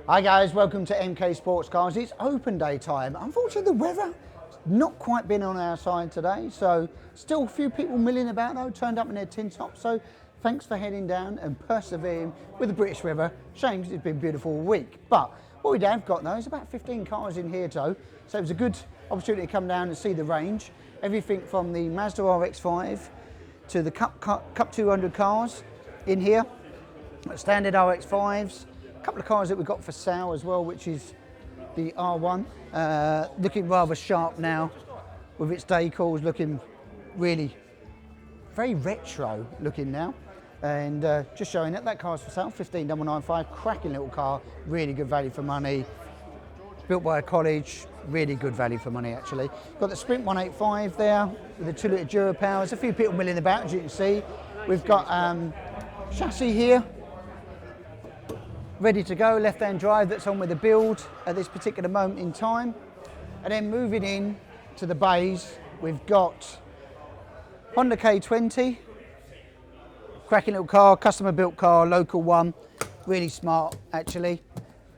Hi guys, welcome to MK Sportscars. It's open day time. Unfortunately, the weather not quite been on our side today, so still a few people milling about though, turned up in their tin tops. So thanks for heading down and persevering with the British weather. Shame 'cause it's been a beautiful week. But what we have got now is about 15 cars in here though, so it was a good opportunity to come down and see the range. Everything from the Mazda RX-5 to the Cup 200 cars in here, standard RX-5s. Couple of cars that we've got for sale as well, which is the R1, looking rather sharp now with its decals, looking really very retro looking now, and just showing that car's for sale, 15995, cracking little car, really good value for money, built by a college, really good value for money actually. Got the Sprint 185 there with the 2 litre Dura Power. There's a few people milling about, as you can see. We've got chassis here ready to go, left-hand drive, that's on with the build at this particular moment in time. And then moving in to the bays, we've got Honda K20, cracking little car, customer built car, local one, really smart actually,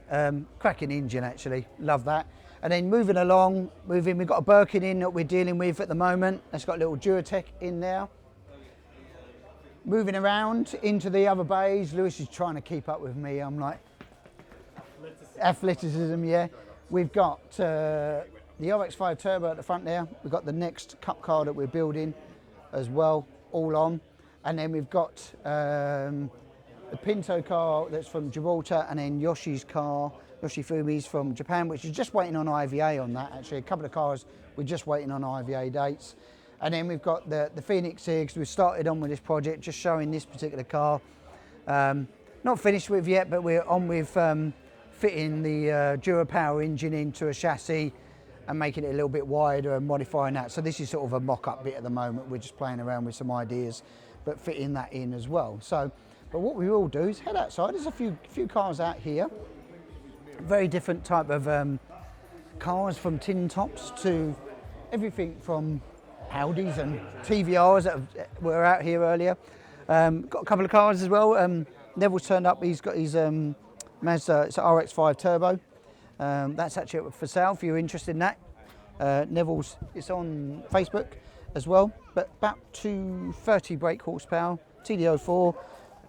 cracking engine actually, love that. And then moving along, we've got a Birkin in that we're dealing with at the moment, that's got a little Duratec in there. Moving around into the other bays, Lewis is trying to keep up with me. I'm like, athleticism, yeah. We've got the RX-5 Turbo at the front there. We've got the next Cup car that we're building as well, all on. And then we've got the Pinto car that's from Gibraltar, and then Yoshi's car, Yoshifumi's from Japan, which is just waiting on IVA on that actually. A couple of cars, we're just waiting on IVA dates. And then we've got the Phoenix here, because we've started on with this project, just showing this particular car. Not finished with yet, but we're on with fitting the Dura Power engine into a chassis and making it a little bit wider and modifying that. So this is sort of a mock-up bit at the moment. We're just playing around with some ideas, but fitting that in as well. So, but what we will do is head outside. There's a few cars out here. Very different type of cars, from tin tops to everything from Audis and TVRs that were out here earlier. Got a couple of cars as well. Neville's turned up, he's got his Mazda, it's an RX-5 Turbo. That's actually for sale if you're interested in that. Neville's, it's on Facebook as well, but about 230 brake horsepower, TD04.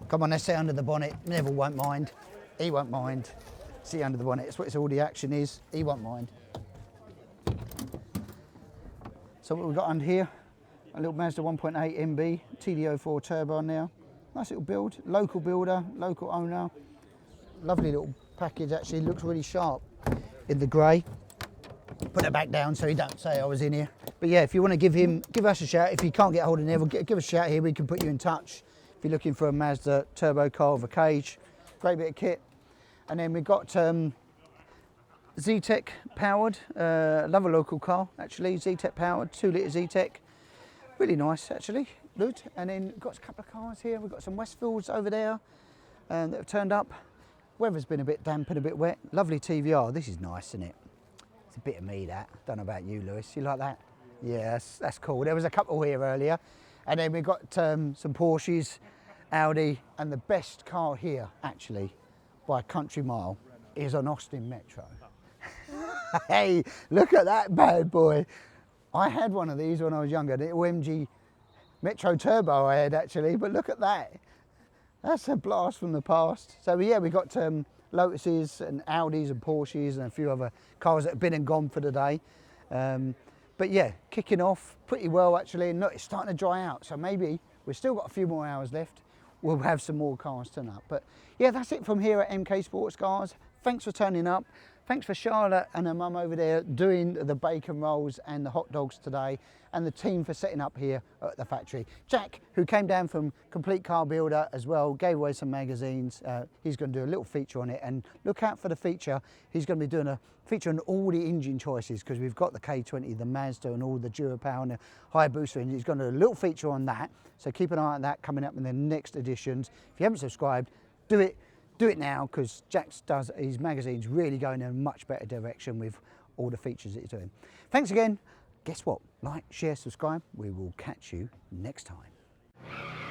Come on, let's sit under the bonnet. Neville won't mind, he won't mind. See under the bonnet, it's what all the action is, he won't mind. So what we've got under here, a little Mazda 1.8 MB, TD04 turbo on there. Nice little build, local builder, local owner. Lovely little package actually, looks really sharp in the grey. Put it back down so he don't say I was in here. But yeah, if you want to give us a shout. If you can't get hold of Neville, give us a shout here, we can put you in touch. If you're looking for a Mazda turbo car with a cage, great bit of kit. And then we've got Z-Tech powered, love a local car actually, Z-Tech powered, 2 litre Z-Tech, really nice actually, good. And then we've got a couple of cars here, we've got some Westfields over there that have turned up. Weather's been a bit damp and a bit wet, lovely TVR, this is nice isn't it? It's a bit of me that, don't know about you Lewis, you like that? Yeah, that's cool. There was a couple here earlier. And then we've got some Porsches, Audi, and the best car here actually, by a country mile, is an Austin Metro. Hey, look at that bad boy. I had one of these when I was younger, the OMG Metro Turbo I had actually, but look at that. That's a blast from the past. So yeah, we've got Lotuses and Audis and Porsches and a few other cars that have been and gone for the day. But yeah, kicking off pretty well actually, and look, it's starting to dry out, so maybe we've still got a few more hours left. We'll have some more cars turn up. But yeah, that's it from here at MK Sportscars. Thanks for turning up. Thanks for Charlotte and her mum over there doing the bacon rolls and the hot dogs today, and the team for setting up here at the factory. Jack, who came down from Complete Car Builder as well, gave away some magazines. He's going to do a little feature on it, and look out for the feature. He's going to be doing a feature on all the engine choices, because we've got the K20, the Mazda, and all the Dura Power and the high booster engine. He's going to do a little feature on that, so keep an eye on that coming up in the next editions. If you haven't subscribed, do it now, because Jack's does his magazine's really going in a much better direction with all the features that he's doing. Thanks again. Guess what? Like, share, subscribe. We will catch you next time.